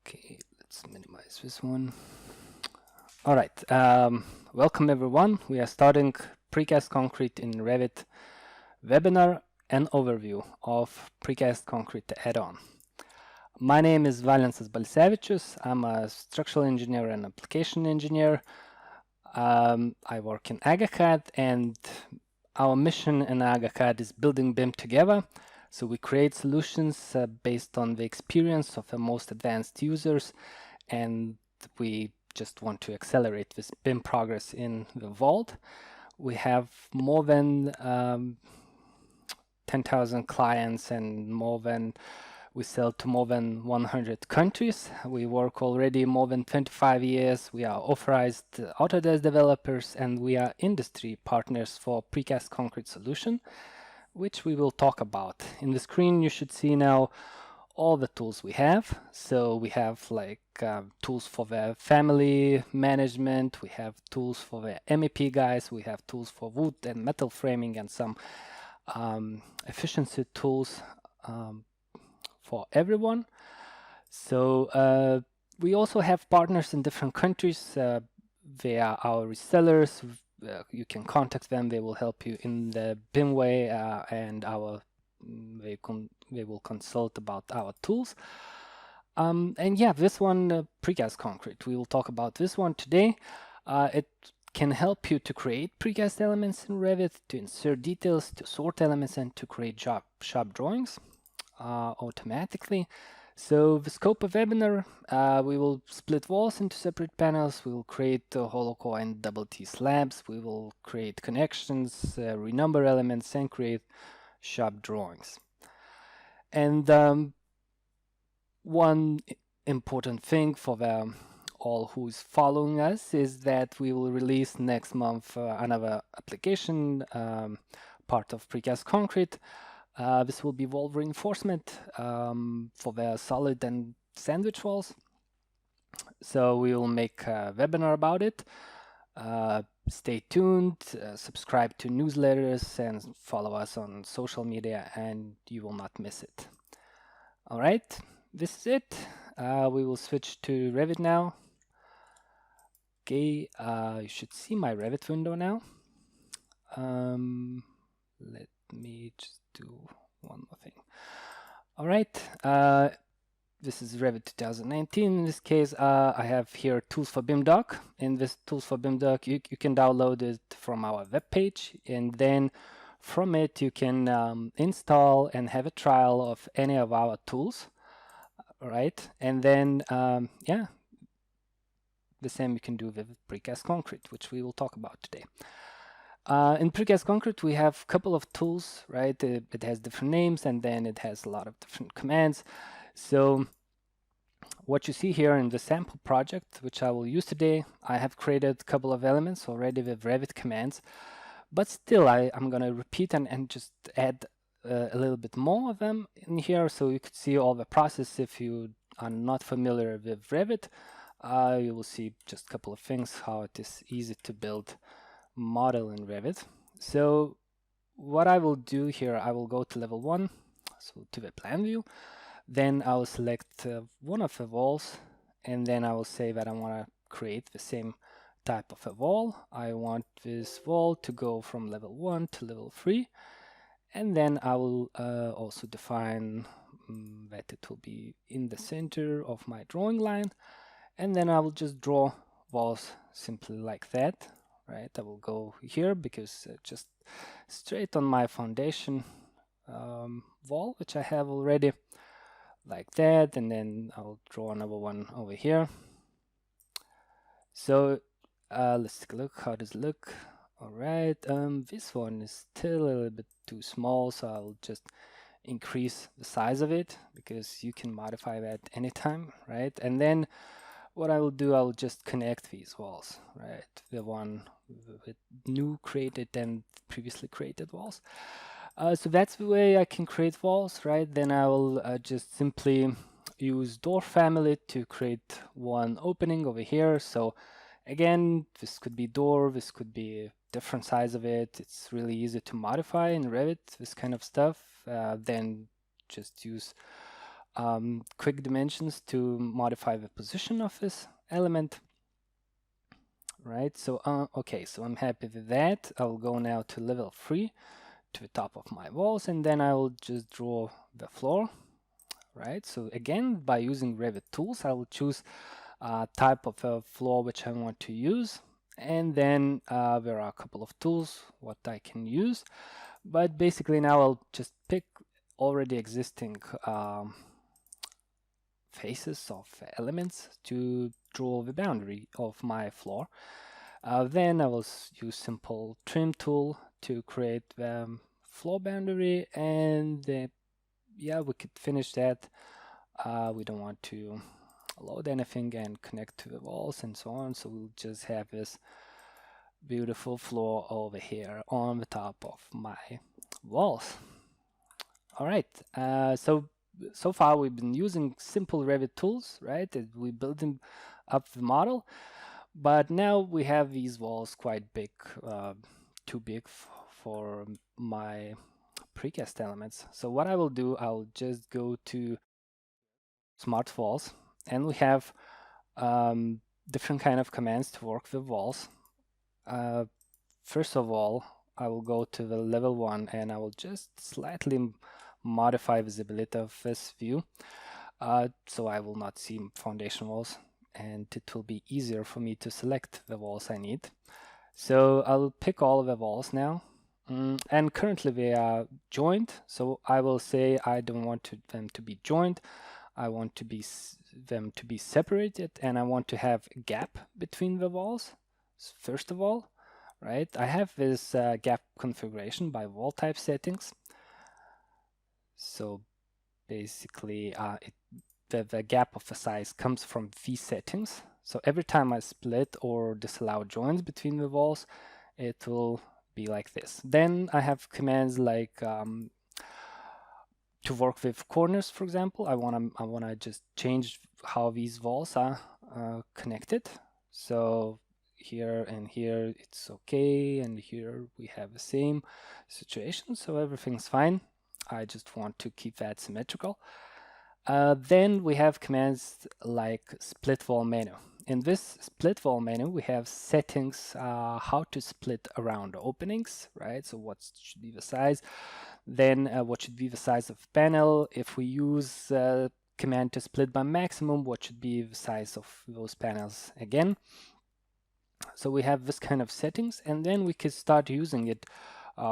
Okay, let's minimize this one. All right, welcome everyone. We are starting Precast Concrete in Revit webinar and overview of Precast Concrete add-on. My name is Valentas Balisevičius. I'm a structural engineer and application engineer. I work in AGACAD, and our mission in AGACAD is building BIM together. So we create solutions based on the experience of the most advanced users, and we just want to accelerate this BIM progress in the vault. We have more than 10,000 clients, and we sell to more than 100 countries. We work already more than 25 years. We are authorized Autodesk developers, and we are industry partners for Precast Concrete solution, which we will talk about. In the screen you should see now all the tools we have. So we have like tools for the family management, we have tools for the MEP guys, we have tools for wood and metal framing, and some efficiency tools for everyone. So we also have partners in different countries. They are our resellers. You can contact them. They will help you in the BIM way, and they will consult about our tools. And yeah, this one, Precast Concrete, we will talk about this one today. It can help you to create precast elements in Revit, to insert details, to sort elements, and to create shop drawings automatically. So the scope of webinar, we will split walls into separate panels. We will create hollow core and double T slabs. We will create connections, renumber elements, and create shop drawings. And one important thing for all who's following us is that we will release next month another application, part of Precast Concrete. This will be wall reinforcement for the solid and sandwich walls. So we will make a webinar about it. Stay tuned, subscribe to newsletters, and follow us on social media, and you will not miss it. All right, this is it. We will switch to Revit now. Okay, you should see my Revit window now. Let me just do one more thing. All right, this is Revit 2019. In this case, I have here tools for BIM doc. In this tools for BIM doc, you can download it from our webpage, and then from it you can install and have a trial of any of our tools. All right, and then yeah, the same you can do with Precast Concrete, which we will talk about today. In Precast Concrete, we have a couple of tools, right? It has different names, and then it has a lot of different commands. So what you see here in the sample project, which I will use today, I have created a couple of elements already with Revit commands, but still I'm going to repeat and just add a little bit more of them in here, so you could see all the process. If you are not familiar with Revit, you will see just a couple of things, how it is easy to build model in Revit. So what I will do here, I will go to level 1, so to the plan view. Then I will select one of the walls, and then I will say that I want to create the same type of a wall. I want this wall to go from level 1 to level 3, and then I will also define that it will be in the center of my drawing line, and then I will just draw walls simply like that. Right, I will go here because just straight on my foundation wall, which I have already, like that, and then I'll draw another one over here. So let's take a look. How does it look? All right, this one is still a little bit too small, so I'll just increase the size of it, because you can modify that anytime, right? And then what I will do, I will just connect these walls, right? The one with new created and previously created walls. So that's the way I can create walls, right? Then I will just simply use door family to create one opening over here. So again, this could be door, this could be a different size of it. It's really easy to modify in Revit, this kind of stuff. Then just use quick dimensions to modify the position of this element. Right, so okay, so I'm happy with that. I'll go now to level 3 to the top of my walls, and then I will just draw the floor. Right, so again, by using Revit tools, I will choose a type of a floor which I want to use, and then there are a couple of tools what I can use, but basically now I'll just pick already existing faces of elements to draw the boundary of my floor. Then I will use simple trim tool to create the floor boundary, and yeah, we could finish that. We don't want to load anything and connect to the walls and so on, so we'll just have this beautiful floor over here on the top of my walls. All right, so far we've been using simple Revit tools, right? We building up the model, but now we have these walls quite big, too big for my precast elements. So what I will do, I'll just go to smart walls, and we have different kind of commands to work with walls. First of all, I will go to the level 1 and I will just slightly modify visibility of this view, so I will not see foundation walls, and it will be easier for me to select the walls I need. So I'll pick all of the walls now, and currently they are joined, so I will say I don't want them to be joined. I want them to be separated, and I want to have a gap between the walls. First of all, right, I have this gap configuration by wall type settings. So basically the gap of the size comes from these settings. So every time I split or disallow joins between the walls, it will be like this. Then I have commands like to work with corners, for example. I wanna just change how these walls are connected. So here and here it's okay, and here we have the same situation, so everything's fine. I just want to keep that symmetrical. Then we have commands like split wall menu. In this split wall menu, we have settings how to split around openings, right? So what should be the size? Then what should be the size of panel? If we use command to split by maximum, what should be the size of those panels again? So we have this kind of settings, and then we can start using it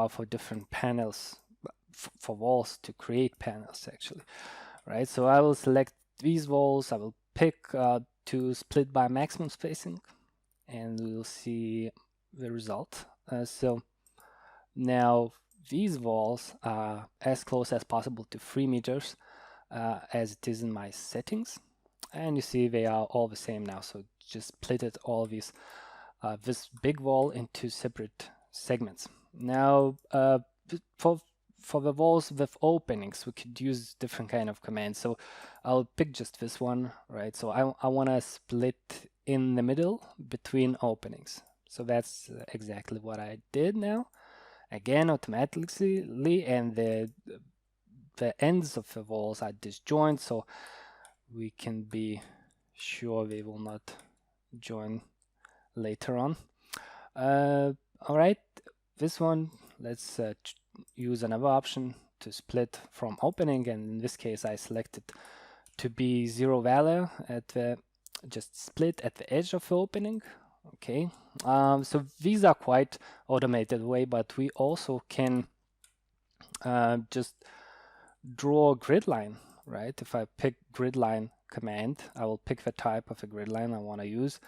for different panels, for walls, to create panels actually, right? So I will select these walls, I will pick to split by maximum spacing, and we'll see the result. So now these walls are as close as possible to 3 meters as it is in my settings, and you see they are all the same now. So just splitted all these this big wall into separate segments. Now for the walls with openings, we could use different kind of commands. So I'll pick just this one, right? So I want to split in the middle between openings. So that's exactly what I did now. Again, automatically, and the ends of the walls are disjoint, so we can be sure they will not join later on. All right, this one, let's use another option to split from opening, and in this case I selected to be 0 value at the just split at the edge of the opening. Okay, so these are quite automated way, but we also can just draw a grid line, right? If I pick grid line command, I will pick the type of a grid line I want to use.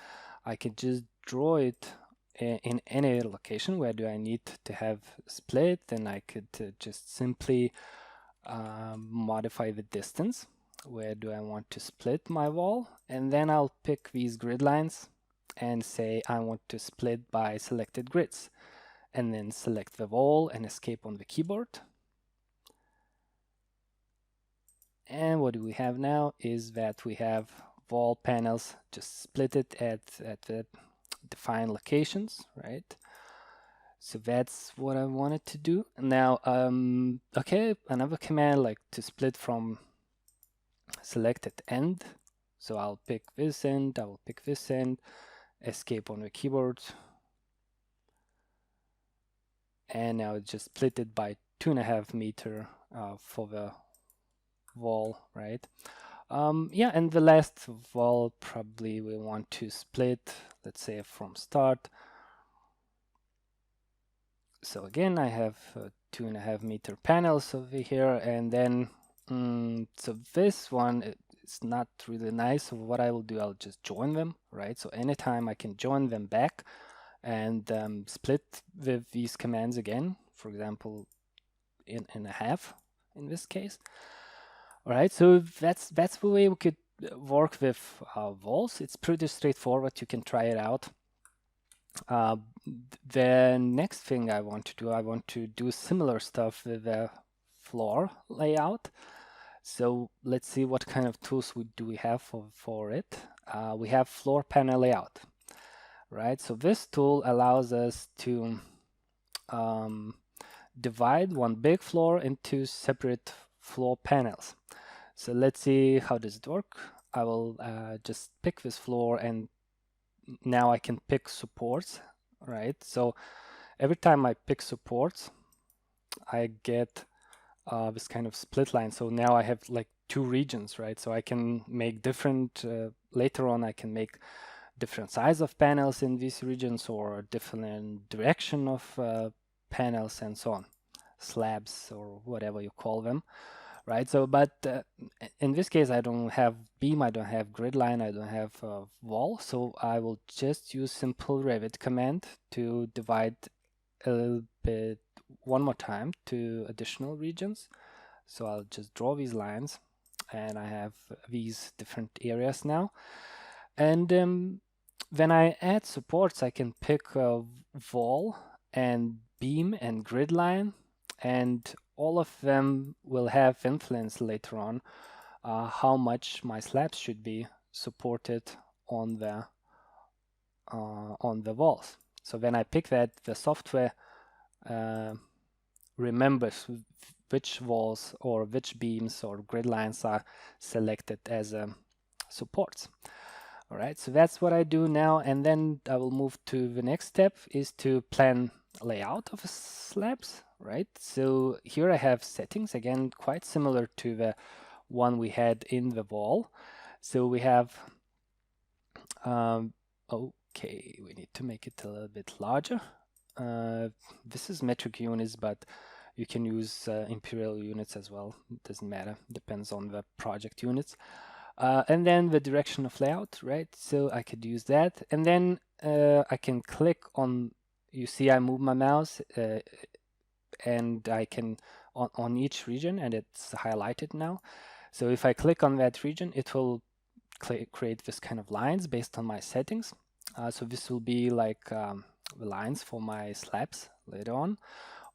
I can just draw it in any location. Where do I need to have split? Then I could just simply modify the distance. Where do I want to split my wall? And then I'll pick these grid lines and say I want to split by selected grids, and then select the wall and escape on the keyboard. And what do we have now is that we have wall panels just split it at the defined locations, right? So that's what I wanted to do. Now, okay, another command like to split from selected end. So I'll pick this end, I will pick this end, escape on the keyboard, and now it's just split it by 2.5 meter for the wall, right? Yeah, and the last wall probably we want to split, let's say from start. So again, I have 2.5 meter panels over here, and then so this one it's not really nice. So what I will do, I'll just join them, right? So anytime I can join them back and split with these commands again, for example, in a half in this case. All right, so that's the way we could work with walls. It's pretty straightforward. You can try it out. The next thing I want to do similar stuff with the floor layout. So let's see what kind of tools do we have for it. We have floor panel layout, right? So this tool allows us to divide one big floor into separate floor panels. So let's see how does it work. I will just pick this floor, and now I can pick supports, right? So every time I pick supports, I get this kind of split line. So now I have like two regions, right? So I can make different, later on I can make different size of panels in these regions, or different direction of panels and so on, slabs or whatever you call them, right? So, but in this case, I don't have beam, I don't have grid line, I don't have wall. So I will just use simple Revit command to divide a little bit one more time to additional regions. So I'll just draw these lines, and I have these different areas now. And when I add supports, I can pick a wall and beam and grid line, and all of them will have influence later on how much my slabs should be supported on the walls. So when I pick that, the software remembers which walls or which beams or grid lines are selected as supports. All right, so that's what I do now, and then I will move to the next step, is to plan layout of slabs, right? So here I have settings, again, quite similar to the one we had in the wall. So we have, okay, we need to make it a little bit larger. This is metric units, but you can use imperial units as well. It doesn't matter, depends on the project units. And then the direction of layout, right? So I could use that. And then I can click on, you see I move my mouse and I can, on each region, and it's highlighted now. So if I click on that region, it will create this kind of lines based on my settings. So this will be like the lines for my slabs later on.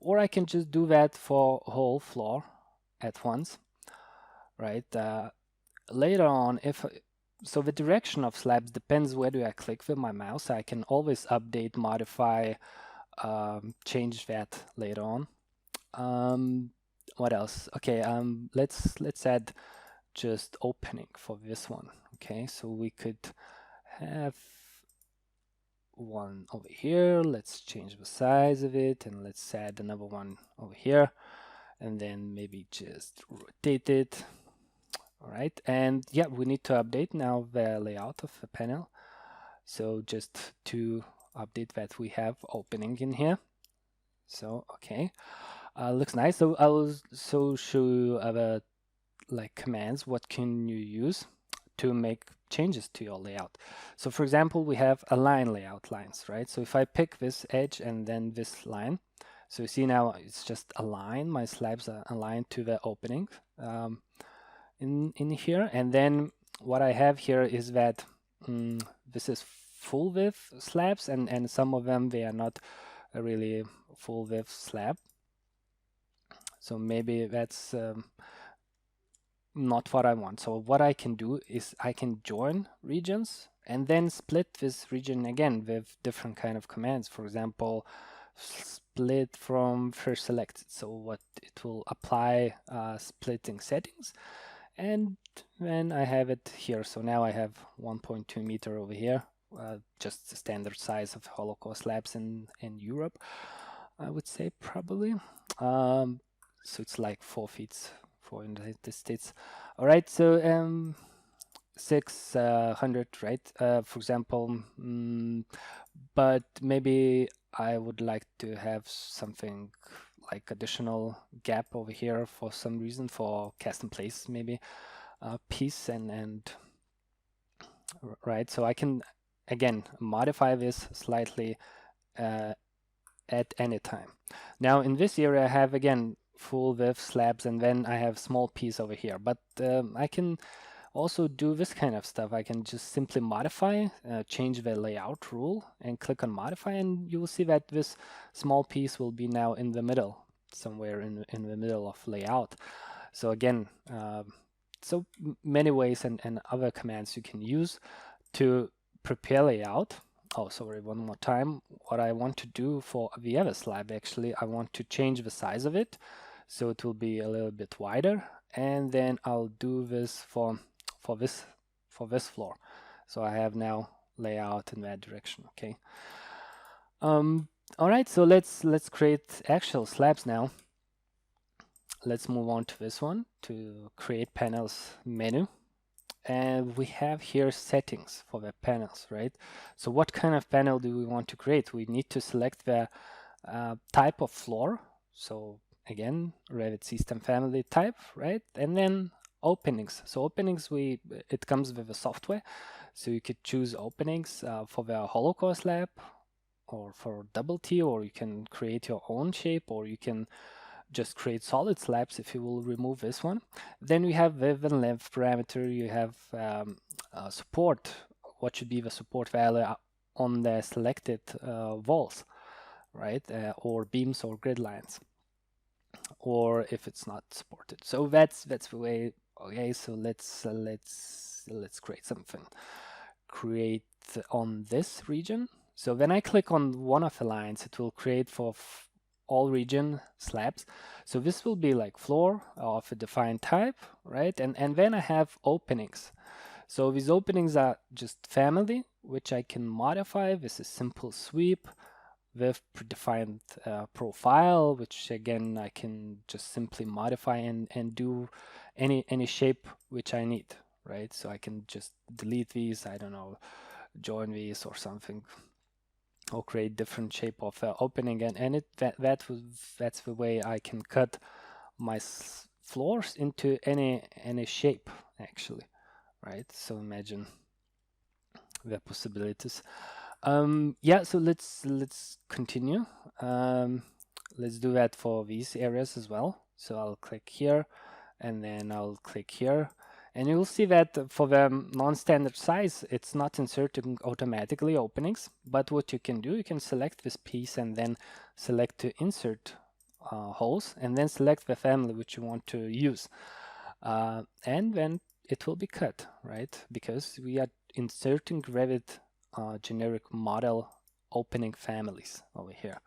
Or I can just do that for whole floor at once, right? Later on, so the direction of slabs depends where do I click with my mouse. I can always update, modify, change that later on. What else? Okay, let's add just opening for this one. Okay, so we could have one over here. Let's change the size of it, and let's add another one over here, and then maybe just rotate it. All right, and yeah, we need to update now the layout of the panel. So just to update that, we have opening in here. So okay, looks nice. So I will show you other like commands. What can you use to make changes to your layout? So for example, we have align layout lines, right? So if I pick this edge and then this line, so you see now it's just align. My slabs are aligned to the opening. In here, and then what I have here is that this is full width slabs, and some of them they are not a really full width slab, so maybe that's not what I want. So what I can do is I can join regions and then split this region again with different kind of commands. For example, split from first selected, so what it will apply splitting settings. And then I have it here. So now I have 1.2 meter over here, just the standard size of hollow core slabs in Europe, I would say probably. So it's like 4 feet for in the United States. All right, so 600, right? For example, but maybe I would like to have something like additional gap over here for some reason, for cast in place maybe piece, and right. So I can again modify this slightly at any time. Now in this area I have again full width slabs, and then I have small piece over here, but I can also do this kind of stuff. I can just simply modify, change the layout rule and click on modify, and you will see that this small piece will be now in the middle, somewhere in the middle of layout. So again, so many ways and other commands you can use to prepare layout. Oh, sorry, one more time. What I want to do for the other slab, actually, I want to change the size of it so it will be a little bit wider, and then I'll do this for this floor. So I have now layout in that direction. Okay. All right, so let's create actual slabs now. Let's move on to this one, to create panels menu. And we have here settings for the panels, right? So what kind of panel do we want to create? We need to select the type of floor. So again, Revit system family type, right? And then openings. So openings, it comes with the software. So you could choose openings for the hollow core slab or for double T, or you can create your own shape, or you can just create solid slabs if you will remove this one. Then we have width and length parameter. You have support. What should be the support value on the selected walls, right? Or beams or grid lines, or if it's not supported. So that's the way. Okay, so let's create something. Create on this region. So when I click on one of the lines, it will create for all region slabs. So this will be like floor of a defined type, right? And then I have openings. So these openings are just family, which I can modify. This is simple sweep with predefined profile, which again I can just simply modify and do any shape which I need, right? So I can just delete these, I don't know, join these or something, or create different shape of opening, and that's the way I can cut my floors into any shape actually, right? So imagine the possibilities. Yeah, so let's continue. Let's do that for these areas as well. So I'll click here, and then I'll click here. And you'll see that for the non-standard size, it's not inserting automatically openings. But what you can do, you can select this piece and then select to insert holes, and then select the family which you want to use. And then it will be cut, right? Because we are inserting Revit generic model opening families over here,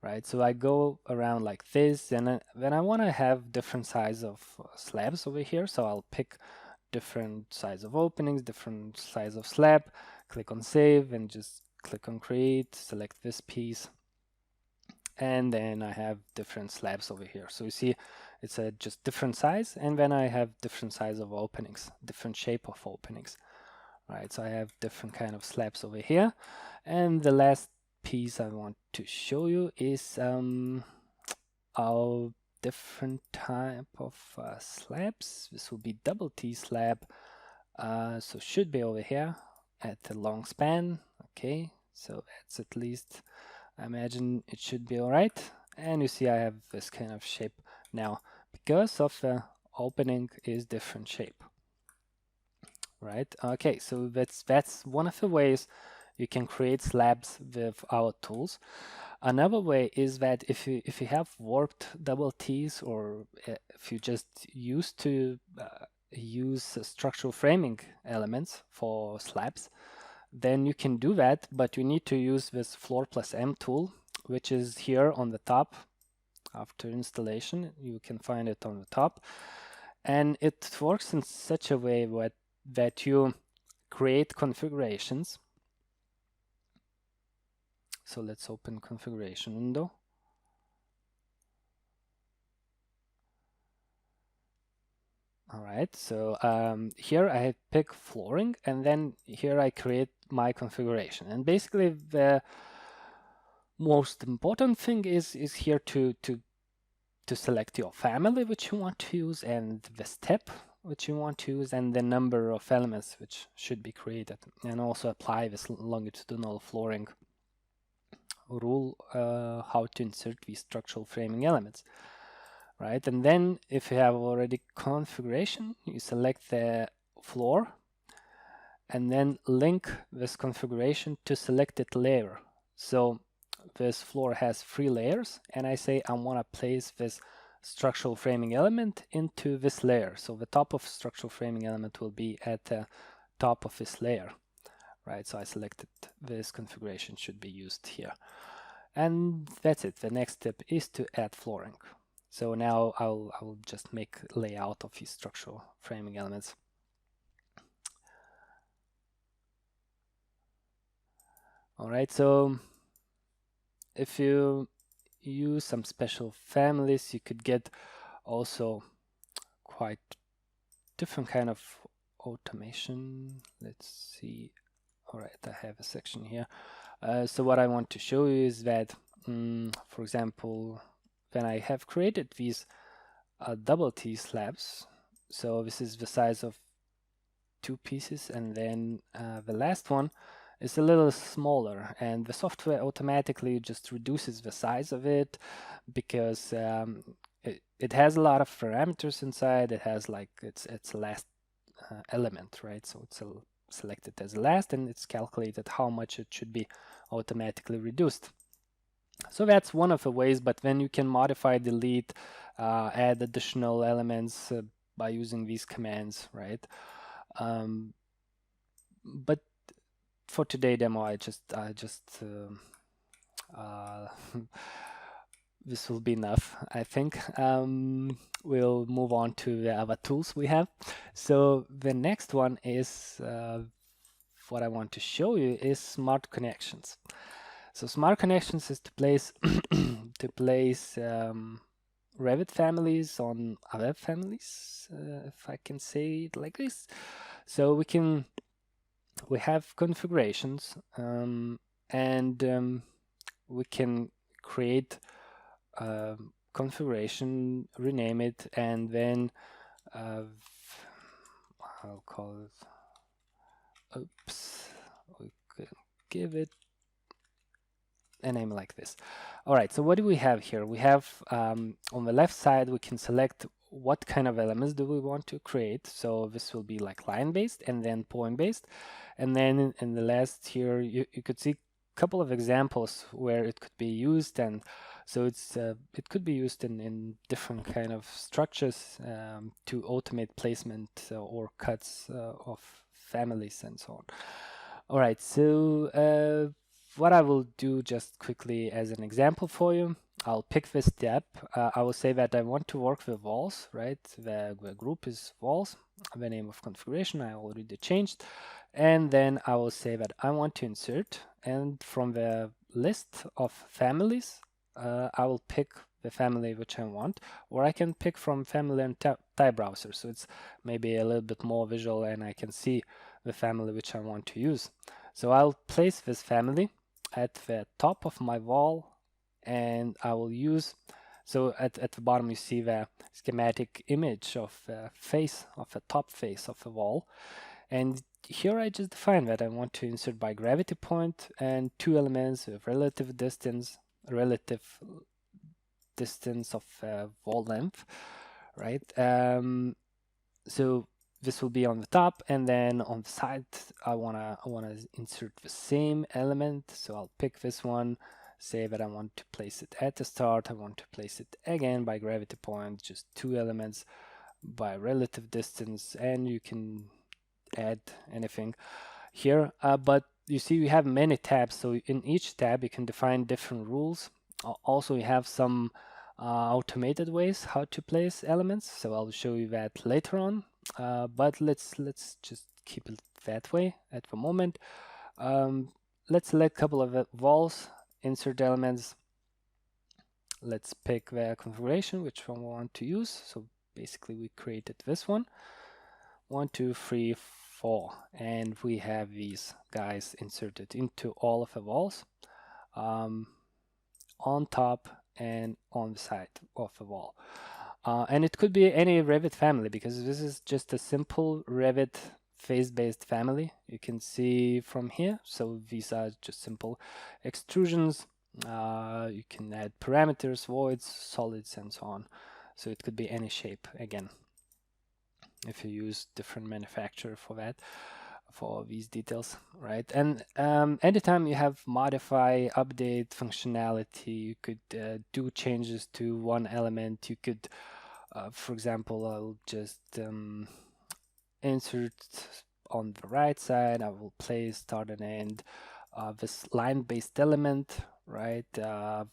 right? So I go around like this, and then I want to have different size of slabs over here. So I'll pick different size of openings, different size of slab, click on save, and just click on create, select this piece, and then I have different slabs over here. So you see it's a just different size, and then I have different size of openings, different shape of openings, right? So I have different kind of slabs over here. And the last piece I want to show you is our different type of slabs. This will be double T slab, so should be over here at the long span. Okay, so that's at least, I imagine it should be all right. And you see I have this kind of shape now because of the opening is different shape, right? Okay, so that's one of the ways you can create slabs with our tools. Another way is that if you have warped double T's, or if you just used to use structural framing elements for slabs, then you can do that, but you need to use this Floor plus M tool, which is here on the top. After installation, you can find it on the top. And it works in such a way that you create configurations. So let's open configuration window. All right, so here I pick flooring, and then here I create my configuration. And basically the most important thing is here to select your family which you want to use, and the step which you want to use, and the number of elements which should be created, and also apply this longitudinal flooring rule, how to insert these structural framing elements. Right, and then if you have already configuration, you select the floor and then link this configuration to selected layer. So this floor has 3 layers, and I say I want to place this structural framing element into this layer. So the top of structural framing element will be at the top of this layer, right? So I selected this configuration should be used here. And that's it. The next step is to add flooring. So now I'll just make layout of these structural framing elements. All right, so if you use some special families, you could get also quite different kind of automation. Let's see. All right, I have a section here. So what I want to show you is that, for example, when I have created these double T slabs, so this is the size of 2 pieces, and then the last one is a little smaller, and the software automatically just reduces the size of it because it has a lot of parameters inside. It has like its last element, right? So it's selected as last, and it's calculated how much it should be automatically reduced. So that's one of the ways, but then you can modify, delete, add additional elements by using these commands, right? But for today demo, I just this will be enough, I think. We'll move on to the other tools we have. So the next one is what I want to show you is smart connections. So smart connections is to place Revit families on other families, if I can say it like this. So we have configurations, and we can create configuration, rename it, and then I'll call it, we can give it a name like this. All right, so what do we have here? We have on the left side, we can select what kind of elements do we want to create. So this will be like line based and then point based. And then in the last here, you could see a couple of examples where it could be used. And so it could be used in different kind of structures to automate placement or cuts of families and so on. All right, so what I will do just quickly as an example for you, I'll pick this step. I will say that I want to work with walls, right? The group is walls. The name of configuration I already changed. And then I will say that I want to insert. And from the list of families, I will pick the family which I want, or I can pick from family and type browser. So it's maybe a little bit more visual and I can see the family which I want to use. So I'll place this family at the top of my wall, and I will use, so at the bottom you see the schematic image of the face, of the top face of the wall. And here I just define that I want to insert by gravity point and 2 elements with relative distance of wall length, right? So this will be on the top, and then on the side I wanna insert the same element. So I'll pick this one, say that I want to place it at the start. I want to place it again by gravity point, just 2 elements by relative distance, and you can add anything here. But you see we have many tabs, so in each tab you can define different rules. Also you have some automated ways how to place elements, so I'll show you that later on. But let's just keep it that way at the moment. Let's select a couple of walls, insert elements. Let's pick the configuration which one we want to use. So basically we created this one. 1, 2, 3, 4, and we have these guys inserted into all of the walls, on top and on the side of the wall. And it could be any Revit family, because this is just a simple Revit phase-based family. You can see from here. So these are just simple extrusions. You can add parameters, voids, solids, and so on. So it could be any shape again, if you use different manufacturer for that, for these details, right? And anytime you have modify, update functionality, you could do changes to one element. You could, for example, I'll just insert on the right side, I will place start and end this line-based element, right?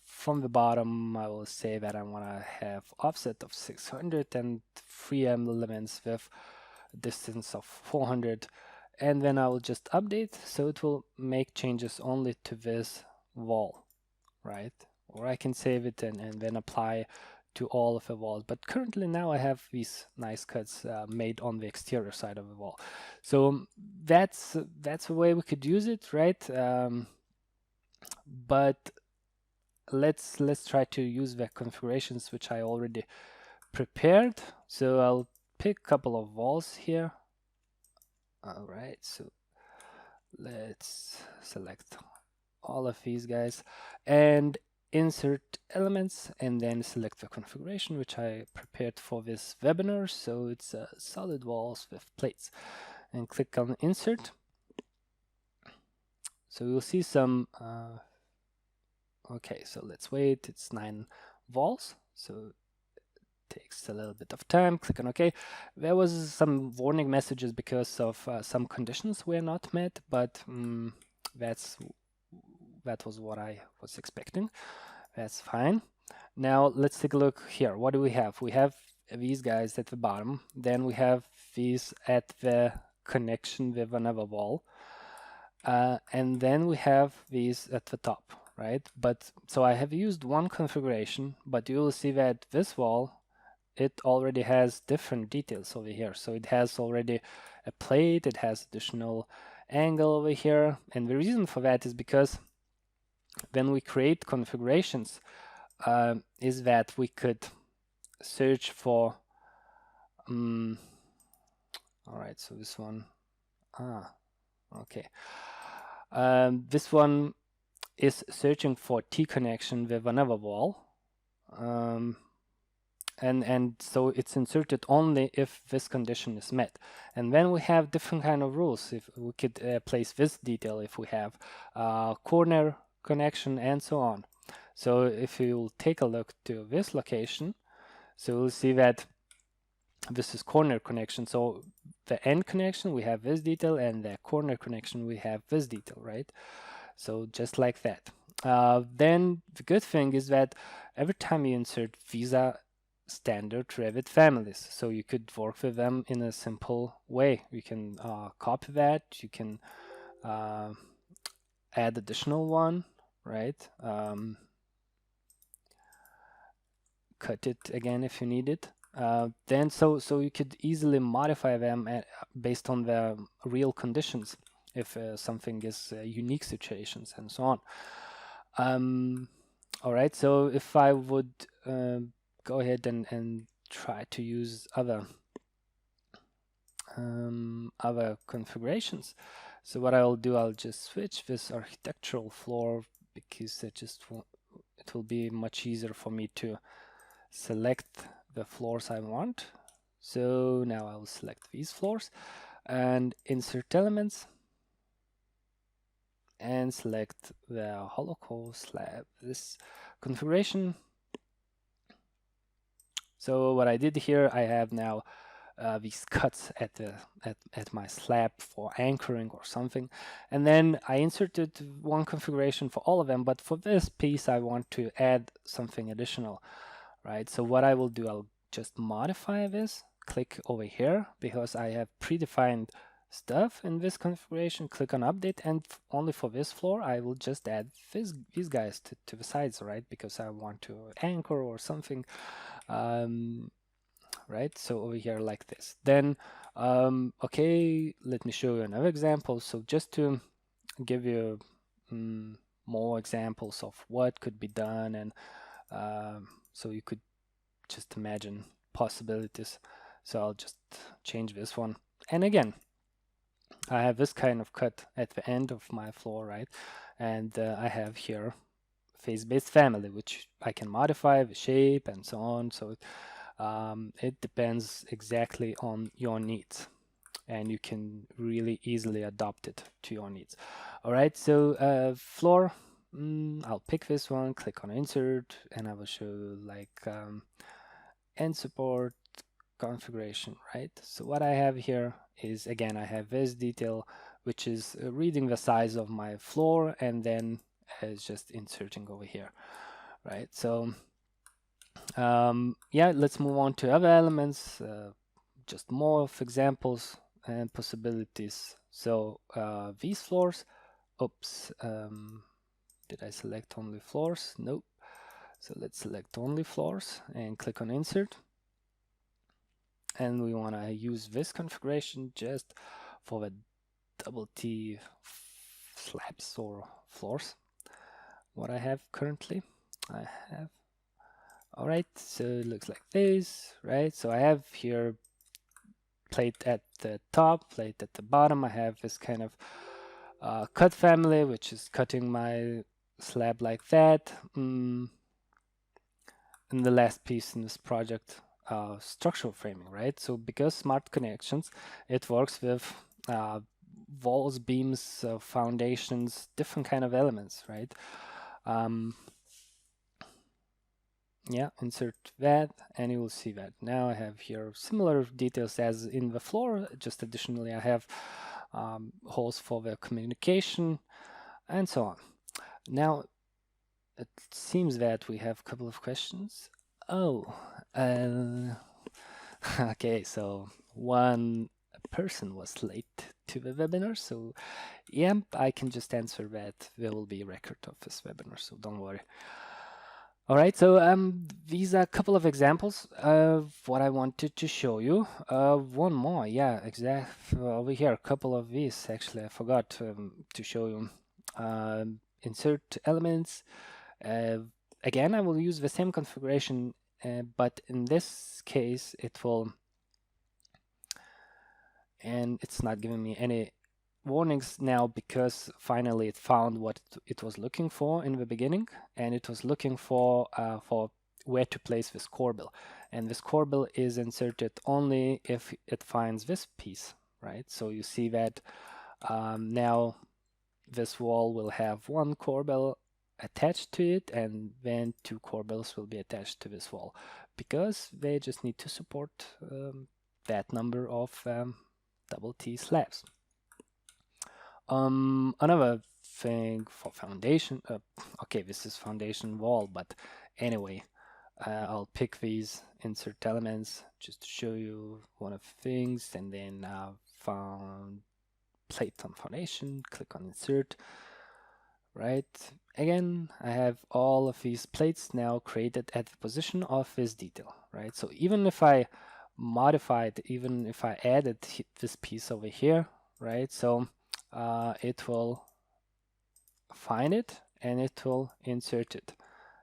From the bottom, I will say that I want to have offset of 600 and 3 elements with distance of 400, and then I will just update, so it will make changes only to this wall, right? Or I can save it and then apply to all of the walls. But currently now I have these nice cuts made on the exterior side of the wall. So that's a way we could use it, right? But let's try to use the configurations which I already prepared. So I'll pick a couple of walls here. All right, so let's select all of these guys and insert elements, and then select the configuration which I prepared for this webinar. So it's solid walls with plates, and click on insert. So you'll see some okay, so let's wait. It's 9 walls, so it takes a little bit of time. Click on OK. There was some warning messages because of some conditions were not met, but that was what I was expecting. That's fine. Now let's take a look here. What do we have? We have these guys at the bottom. Then we have these at the connection with another wall. And then we have these at the top, right? But so I have used one configuration, but you will see that this wall, it already has different details over here. So it has already a plate, it has additional angle over here. And the reason for that is because when we create configurations, is that we could search for all right, so this one, okay, this one is searching for T connection with another wall, and so it's inserted only if this condition is met. And then we have different kind of rules. If we could place this detail, if we have corner connection and so on. So if you take a look to this location, so we'll see that this is corner connection. So the end connection, we have this detail, and the corner connection, we have this detail, right? So just like that. Then the good thing is that every time you insert, these are standard Revit families. So you could work with them in a simple way. You can copy that, you can add additional one, right? Cut it again if you need it. Then so you could easily modify them based on the real conditions, if something is unique situations and so on. All right, so if I would go ahead and try to use other configurations. So what I'll do, I'll just switch this architectural floor, because it will be much easier for me to select the floors I want. So now I will select these floors and insert elements and select the hollow core slab, this configuration. So what I did here, I have now these cuts at my slab for anchoring or something, and then I inserted one configuration for all of them, but for this piece I want to add something additional. right? So what I will do, I'll just modify this, click over here, because I have predefined stuff in this configuration, click on update, and only for this floor I will just add these guys to the sides, right? Because I want to anchor or something, right? So over here like this. Then okay, let me show you another example. So just to give you more examples of what could be done, and so you could just imagine possibilities. So I'll just change this one, and again I have this kind of cut at the end of my floor, right? And I have here face-based family, which I can modify the shape and so on. So it depends exactly on your needs, and you can really easily adopt it to your needs. All right, so floor, I'll pick this one, click on insert, and I will show like end support configuration, right? So what I have here is, again, I have this detail, which is reading the size of my floor, and then it's just inserting over here, right? So yeah, let's move on to other elements, just more of examples and possibilities. So these floors, oops, did I select only floors? Nope. So let's select only floors and click on insert. And we want to use this configuration just for the double T slabs or floors. What I have currently, I have, all right, so it looks like this, right? So I have here plate at the top, plate at the bottom. I have this kind of cut family, which is cutting my slab like that. And the last piece in this project, structural framing, right? So because smart connections, it works with walls, beams, foundations, different kind of elements, right? Yeah, insert that, and you will see that. Now I have here similar details as in the floor, just additionally I have holes for the communication and so on. Now it seems that we have a couple of questions. Oh, okay, so one person was late to the webinar, so yeah, I can just answer that. There will be a record of this webinar, so don't worry. All right, so these are a couple of examples of what I wanted to show you. One more, yeah, exact over here, a couple of these actually I forgot to show you. Insert elements. Again, I will use the same configuration, but in this case it will, and it's not giving me any warnings now because finally it found what it was looking for in the beginning, and it was looking for where to place this corbel, and this corbel is inserted only if it finds this piece, right? So you see that now this wall will have one corbel attached to it, and then two corbels will be attached to this wall because they just need to support that number of double T slabs. Another thing for foundation, okay, this is foundation wall, but anyway, I'll pick these insert elements just to show you one of the things, and then found plate on foundation, click on insert, right? Again, I have all of these plates now created at the position of this detail, right? So even if I modified, even if I added this piece over here, right? So it will find it and it will insert it.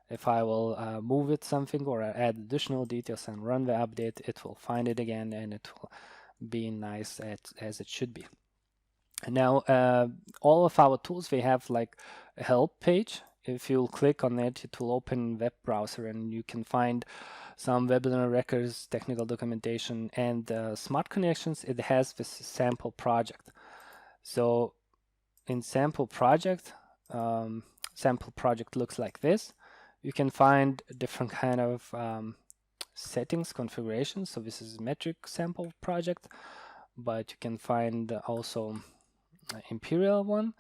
If I will move it something or add additional details and run the update, it will find it again and it will be nice as it should be. And now all of our tools, they have like a help page. If you'll click on it, it will open web browser and you can find some webinar records, technical documentation, and Smart Connections. It has this sample project. So in sample project looks like this. You can find different kind of settings, configurations. So this is metric sample project, but you can find also imperial one,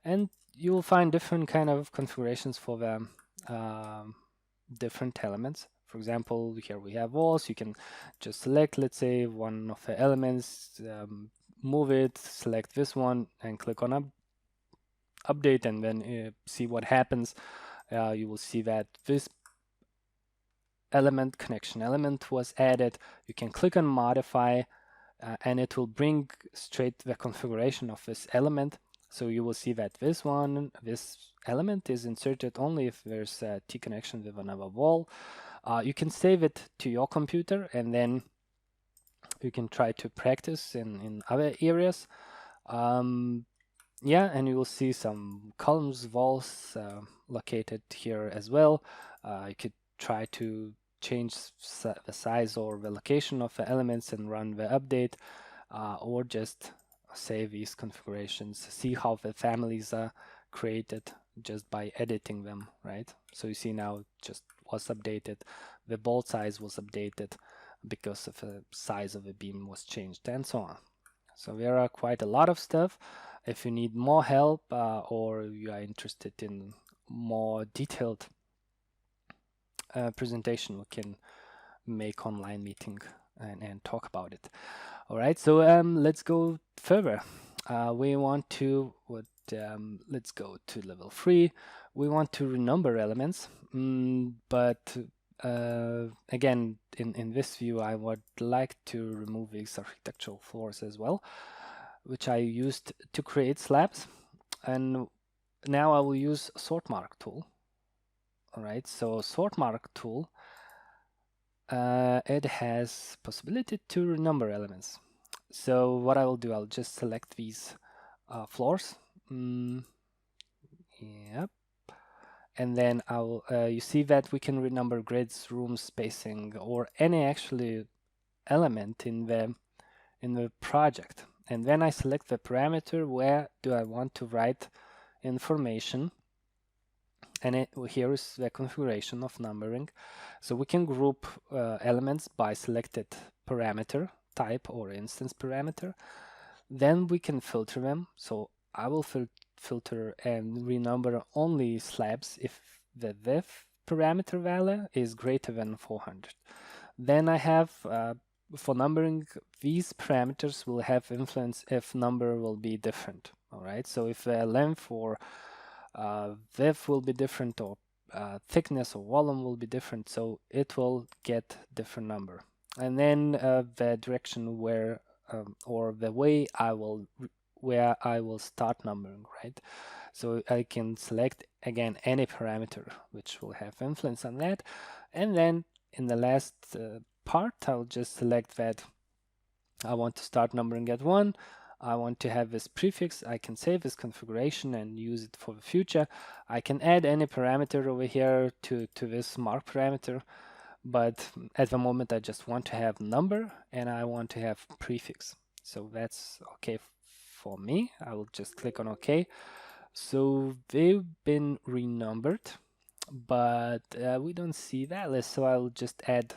and you will find different kind of configurations for the different elements. For example, here we have walls. You can just select, let's say, one of the elements, move it, select this one, and click on update, and then see what happens. You will see that this element, connection element, was added. You can click on modify, and it will bring straight the configuration of this element. So you will see that this element is inserted only if there's a T connection with another wall. You can save it to your computer, and then you can try to practice in other areas. Yeah, and you will see some columns, walls located here as well. You could try to change the size or the location of the elements and run the update, or just save these configurations, see how the families are created just by editing them, right? So you see now it just was updated, the bolt size was updated because of the size of the beam was changed, and so on. So there are quite a lot of stuff. If you need more help, or you are interested in more detailed presentation, we can make online meeting and talk about it. All right, so let's go further. We want to let's go to level 3. We want to renumber elements, but again, in this view, I would like to remove these architectural floors as well, which I used to create slabs. And now I will use sort mark tool. All right, so sort mark tool, it has possibility to renumber elements. So what I will do, I'll just select these floors. Yep. And then I'll you see that we can renumber grids, rooms, spacing, or any actually element in the project. And then I select the parameter where do I want to write information, and here is the configuration of numbering. So we can group elements by selected parameter type or instance parameter. Then we can filter them. So I will filter and renumber only slabs if the width parameter value is greater than 400. Then I have for numbering, these parameters will have influence if number will be different. All right, so if the length or width will be different, or thickness or volume will be different, so it will get different number. And then the direction where or the way where I will start numbering, right? So I can select again any parameter which will have influence on that, and then in the last part I'll just select that I want to start numbering at 1. I want to have this prefix. I can save this configuration and use it for the future. I can add any parameter over here to this mark parameter, but at the moment I just want to have number and I want to have prefix. So that's okay for me. I will just click on OK. So they've been renumbered, but we don't see that list, so I'll just add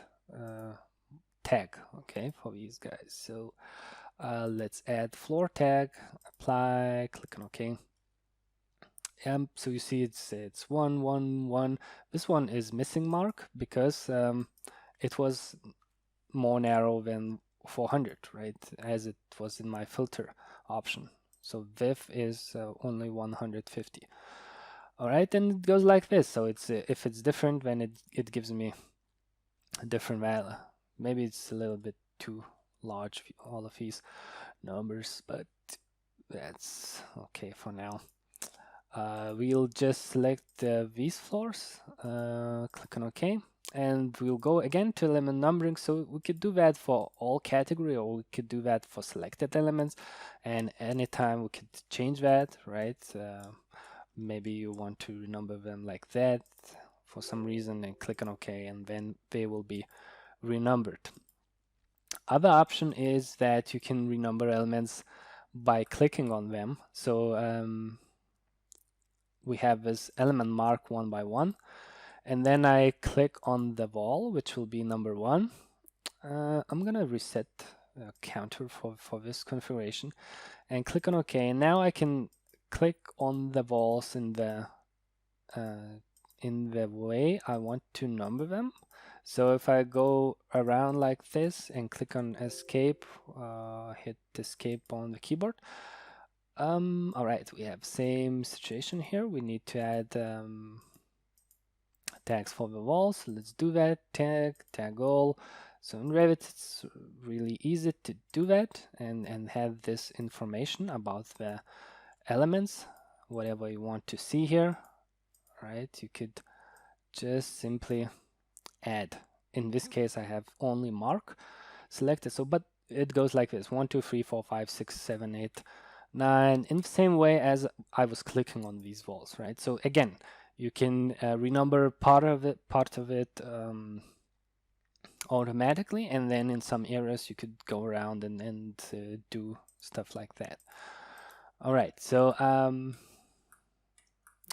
tag, okay, for these guys. So let's add floor tag, apply, click on OK. So you see it's 1, 1, 1. This one is missing mark because it was more narrow than 400, right, as it was in my filter option. So width is only 150. All right, and it goes like this. So it's if it's different, then it gives me a different value. Maybe it's a little bit too large, all of these numbers, but that's okay for now. We'll just select these floors, click on OK, and we'll go again to element numbering. So we could do that for all category, or we could do that for selected elements, and anytime we could change that, right? Maybe you want to renumber them like that for some reason, and click on OK, and then they will be renumbered. Other option is that you can renumber elements by clicking on them. So we have this element mark 1 by 1, and then I click on the wall, which will be number 1. I'm gonna reset counter for this configuration and click on OK. And now I can click on the walls in the way I want to number them. So if I go around like this and click on escape, hit escape on the keyboard. All right, we have same situation here. We need to add tags for the walls. Let's do that. Tag all. So in Revit, it's really easy to do that and have this information about the elements, whatever you want to see here, right? You could just simply add. In this case, I have only mark selected. So, but it goes like this: 1, 2, 3, 4, 5, 6, 7, 8, 9. In the same way as I was clicking on these walls, right? So again, you can renumber part of it automatically, and then in some areas you could go around and do stuff like that. All right, so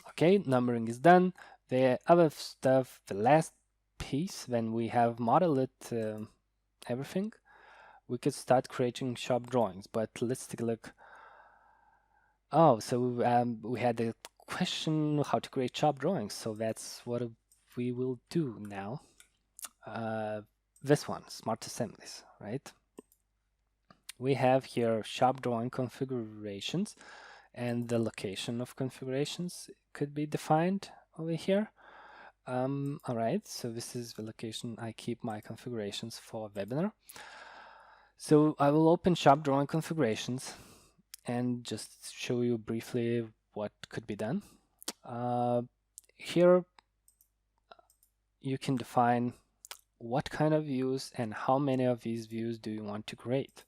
okay, numbering is done. The other stuff, the last piece, when we have modeled everything, we could start creating shop drawings. But let's take a look. Oh, so we had a question how to create shop drawings. So that's what we will do now. This one, smart assemblies, right? We have here shop drawing configurations, and the location of configurations could be defined over here. All right, so this is the location I keep my configurations for a webinar. So I will open shop drawing configurations and just show you briefly what could be done. Here you can define what kind of views and how many of these views do you want to create,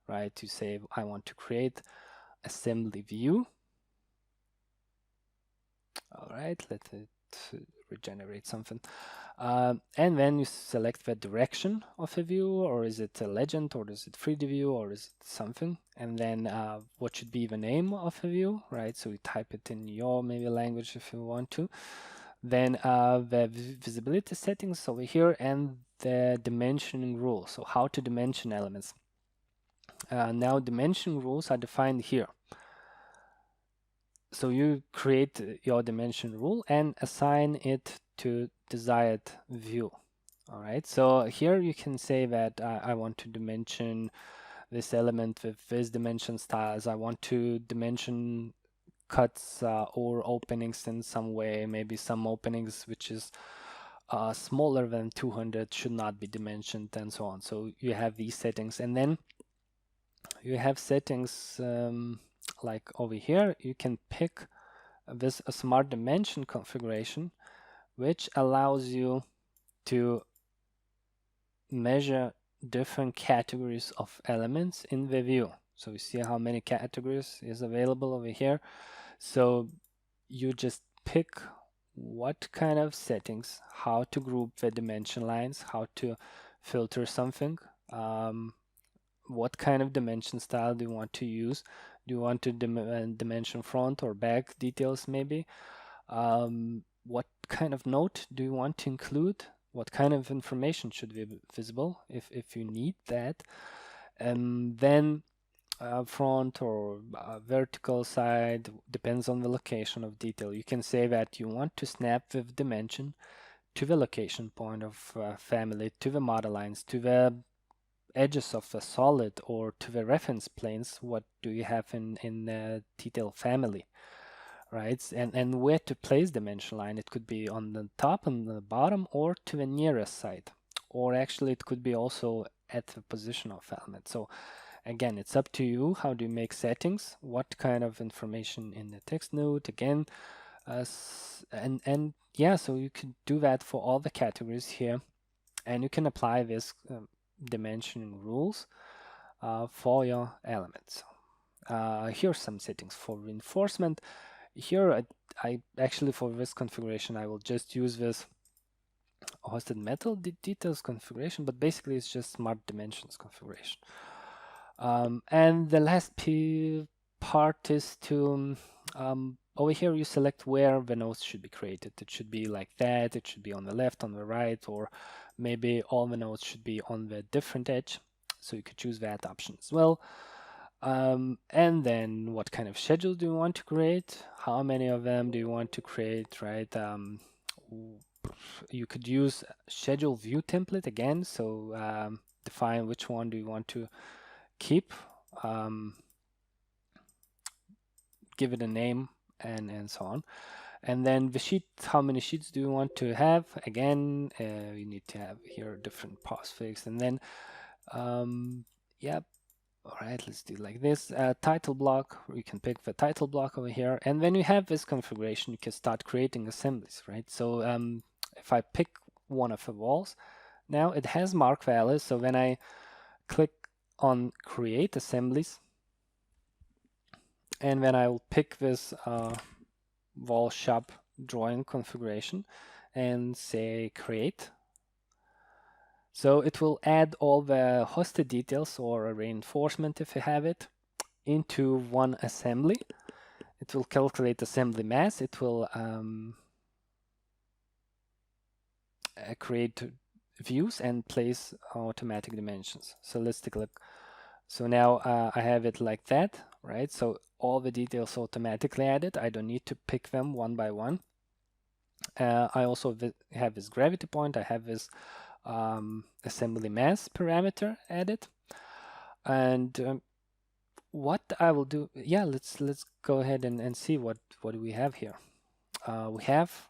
right? To say I want to create assembly view. All right, let it regenerate something. And then you select the direction of a view, or is it a legend, or is it 3D view, or is it something? And then what should be the name of a view, right? So you type it in your maybe language if you want to. Then the visibility settings over here, and the dimensioning rule. So how to dimension elements. Now dimension rules are defined here. So you create your dimension rule and assign it to desired view. All right, so here you can say that I want to dimension this element with this dimension styles. I want to dimension cuts or openings in some way. Maybe some openings which is smaller than 200 should not be dimensioned, and so on. So you have these settings, and then you have settings like over here. You can pick this a smart dimension configuration, which allows you to measure different categories of elements in the view. So you see how many categories is available over here. So you just pick what kind of settings, how to group the dimension lines, how to filter something, what kind of dimension style do you want to use. Do you want to dimension front or back details maybe? What kind of note do you want to include? What kind of information should be visible if you need that? And then front or vertical side depends on the location of detail. You can say that you want to snap with dimension to the location point of family, to the model lines, to the edges of the solid, or to the reference planes. What do you have in detail family, right? And where to place dimension line. It could be on the top, on the bottom, or to the nearest side, or actually it could be also at the position of element. So again, it's up to you. How do you make settings? What kind of information in the text node? Again, and yeah, so you can do that for all the categories here, and you can apply this dimensioning rules for your elements. Here's some settings for reinforcement. Here, I actually, for this configuration, I will just use this hosted metal details configuration, but basically it's just smart dimensions configuration. And the last part is to over here you select where the nodes should be created. It should be like that, it should be on the left, on the right, or maybe all the nodes should be on the different edge. So you could choose that option as well. And then what kind of schedule do you want to create? How many of them do you want to create, right? you could use schedule view template again. So define which one do you want to keep, give it a name, and so on. And then the sheet, how many sheets do you want to have? Again, you need to have here different postfix. And then, yeah, all right, let's do like this. Title block, you can pick the title block over here. And when you have this configuration, you can start creating assemblies, right? So if I pick one of the walls, now it has mark values. So when I click on create assemblies, and then I will pick this wall shop drawing configuration and say create. So it will add all the hosted details or a reinforcement if you have it into one assembly. It will calculate assembly mass. It will create views and place automatic dimensions. So let's take a look. So now I have it like that, right? So all the details automatically added. I don't need to pick them one by one. I also have this gravity point. I have this assembly mass parameter added. And what I will do, yeah, let's go ahead and see what do we have here. We have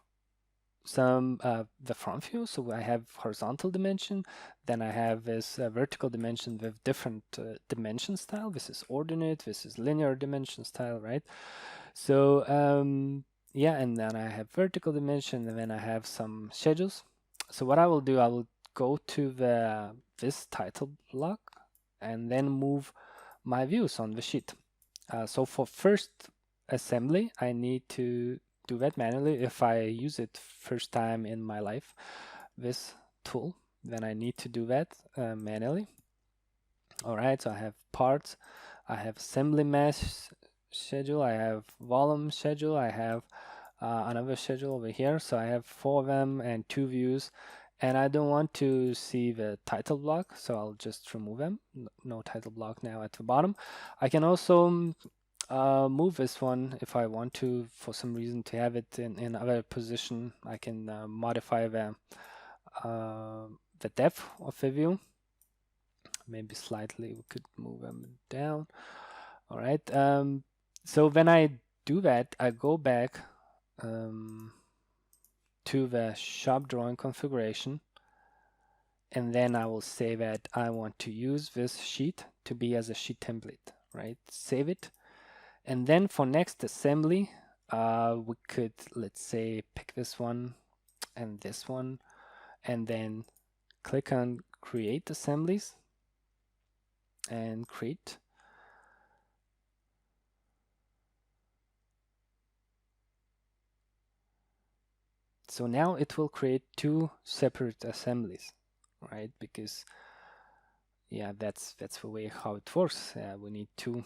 some the front view, so I have horizontal dimension, then I have this vertical dimension with different dimension style. This is ordinate, this is linear dimension style, right? So yeah, and then I have vertical dimension, and then I have some schedules. So what I will do, I will go to this title block and then move my views on the sheet. So for first assembly, I need to do that manually. If I use it first time in my life, this tool, then I need to do that manually. All right, so I have parts, I have assembly mass schedule, I have volume schedule, I have another schedule over here. So I have 4 of them and 2 views, and I don't want to see the title block, so I'll just remove them. No title block now at the bottom. I can also move this one if I want to, for some reason, to have it in other position. I can modify the depth of the view. Maybe slightly we could move them down. All right. So when I do that, I go back to the shop drawing configuration, and then I will say that I want to use this sheet to be as a sheet template, right? Save it. And then for next assembly, we could, let's say, pick this one and this one, and then click on create assemblies and create. So now it will create 2 separate assemblies, right? Because yeah, that's the way how it works. We need 2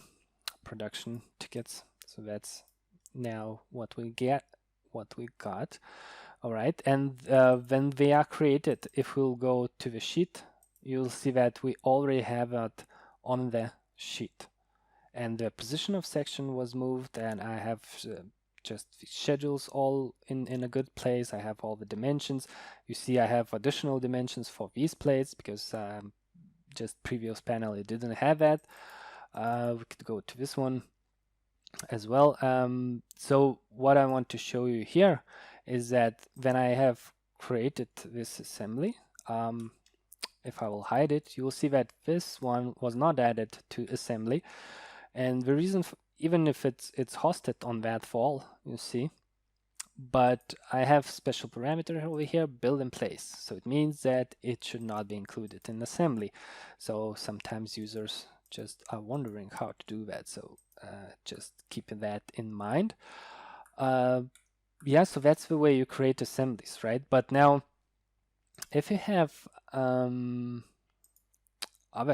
production tickets. So that's now what we got. All right, and when they are created, if we'll go to the sheet, you'll see that we already have it on the sheet, and the position of section was moved, and I have just schedules all in a good place. I have all the dimensions. You see I have additional dimensions for these plates because just previous panel it didn't have that. We could go to this one as well. So what I want to show you here is that when I have created this assembly, if I will hide it, you will see that this one was not added to assembly. And the reason, even if it's hosted on that wall, you see, but I have special parameter over here, build in place. So it means that it should not be included in assembly. So sometimes users just are wondering how to do that. So just keeping that in mind. Yeah, so that's the way you create assemblies, right? But now, if you have other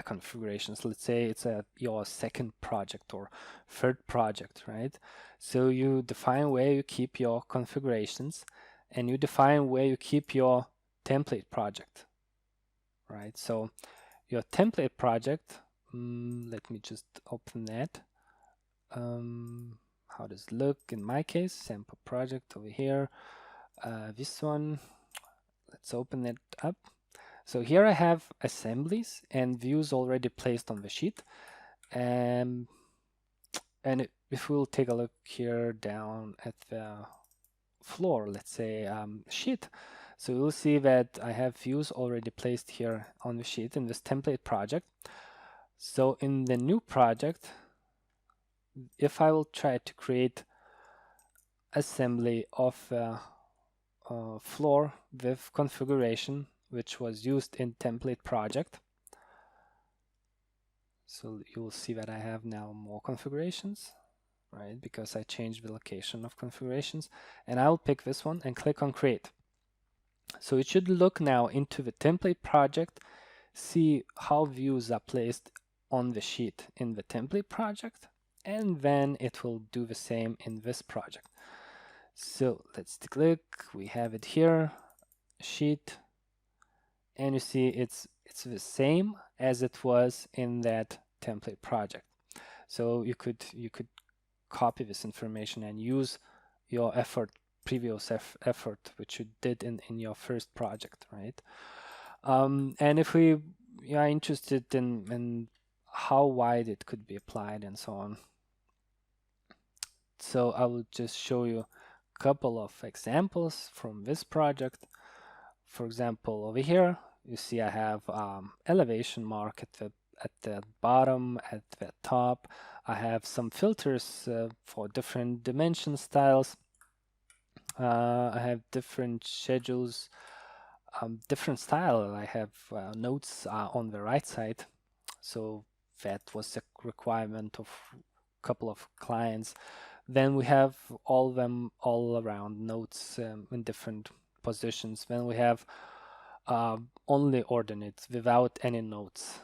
configurations, let's say it's your second project or third project, right? So you define where you keep your configurations, and you define where you keep your template project, right? So your template project, let me just open that. How does it look in my case? Sample project over here. This one, let's open it up. So here I have assemblies and views already placed on the sheet. And if we'll take a look here down at the floor, let's say sheet, so you'll see that I have views already placed here on the sheet in this template project. So in the new project, if I will try to create assembly of floor with configuration which was used in template project, so you'll see that I have now more configurations, right? Because I changed the location of configurations, and I'll pick this one and click on create. So it should look now into the template project, see how views are placed on the sheet in the template project, and then it will do the same in this project. So let's click, we have it here, sheet, and you see it's the same as it was in that template project. So you could copy this information and use your previous effort which you did in your first project, right? And if we are interested in how wide it could be applied and so on, so I will just show you a couple of examples from this project. For example, over here you see I have elevation mark at the bottom, at the top. I have some filters for different dimension styles. I have different schedules, different style. I have notes on the right side. So that was a requirement of a couple of clients. Then we have all them all around notes in different positions. Then we have only ordinates without any notes,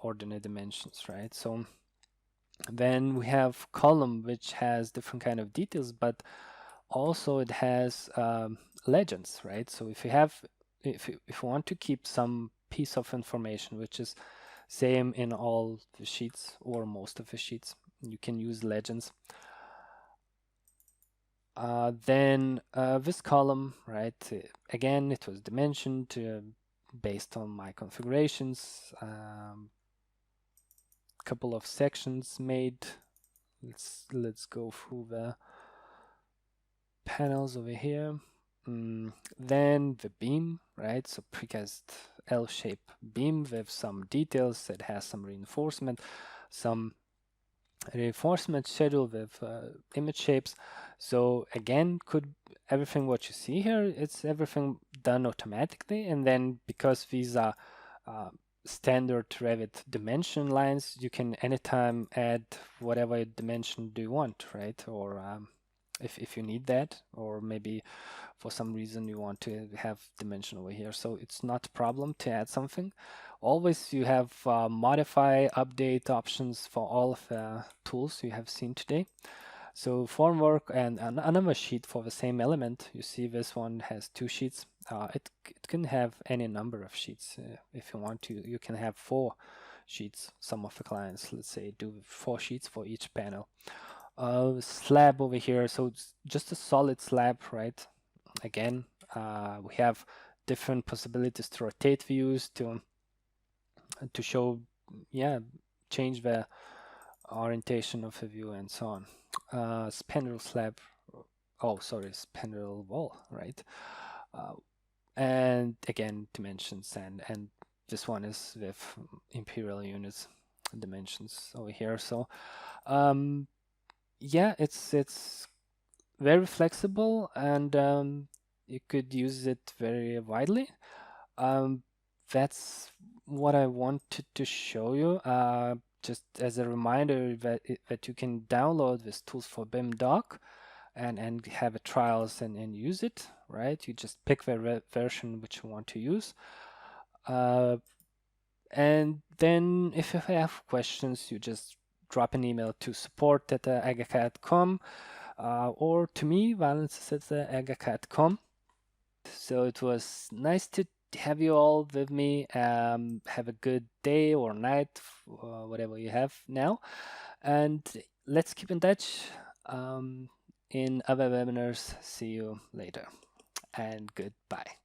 ordinate dimensions, right? So then we have column which has different kind of details, but also it has legends, right? So if you want to keep some piece of information which is same in all the sheets or most of the sheets, you can use legends. Then this column, right, again it was dimensioned based on my configurations. Couple of sections made. Let's go through the panels over here. Then the beam, right? So precast L-shaped beam with some details that has some reinforcement schedule with image shapes. So again, everything what you see here, it's everything done automatically. And then because these are standard Revit dimension lines, you can anytime add whatever dimension do you want, right? Or if you need that, or maybe for some reason you want to have dimension over here. So it's not a problem to add something. Always you have modify, update options for all of the tools you have seen today. So formwork and another sheet for the same element. You see this one has 2 sheets. It can have any number of sheets. If you want to, you can have 4 sheets. Some of the clients, let's say, do 4 sheets for each panel. Slab over here, so it's just a solid slab, right? Again, we have different possibilities to rotate views, to show, change the orientation of the view and so on. Spandrel slab, spandrel wall, right? And again, dimensions, and this one is with imperial units dimensions over here. So yeah, it's very flexible, and you could use it very widely. That's what I wanted to show you. Just as a reminder that you can download these tools for BIM doc and have a trials and use it, right? You just pick the version which you want to use. And then if you have questions, you just drop an email to support@agacad.com or to me, valence@agacad.com. So it was nice to have you all with me. Have a good day or night, whatever you have now. And let's keep in touch in other webinars. See you later and goodbye.